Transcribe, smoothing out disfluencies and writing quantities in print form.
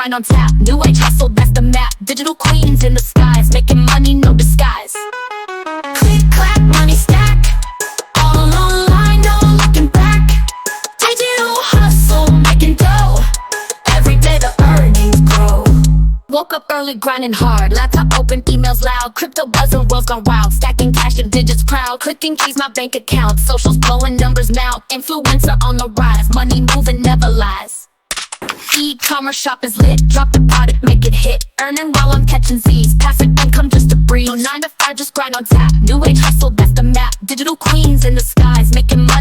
grind on tap. New age hustle, that's the map. Digital queens in the skies, making money, no disguise. Click, clap, money stack. All online, no looking back. Digital hustle, making dough. Every day the earnings grow. Woke up early, grinding hard. Laptop open, emails loud. Crypto buzzing, world's gone wild. Stacking cash and digits proud. Clicking keys, my bank account. Socials blowing, numbers mount. Influencer on the rise. Money moving, never lies. E-commerce shop is lit. Drop the product, make it hit. Earning while I'm catching Z's. Passive income just a breeze. No 9 to 5, just grind on tap. New age hustle, that's the map. Digital queens in the skies, making money.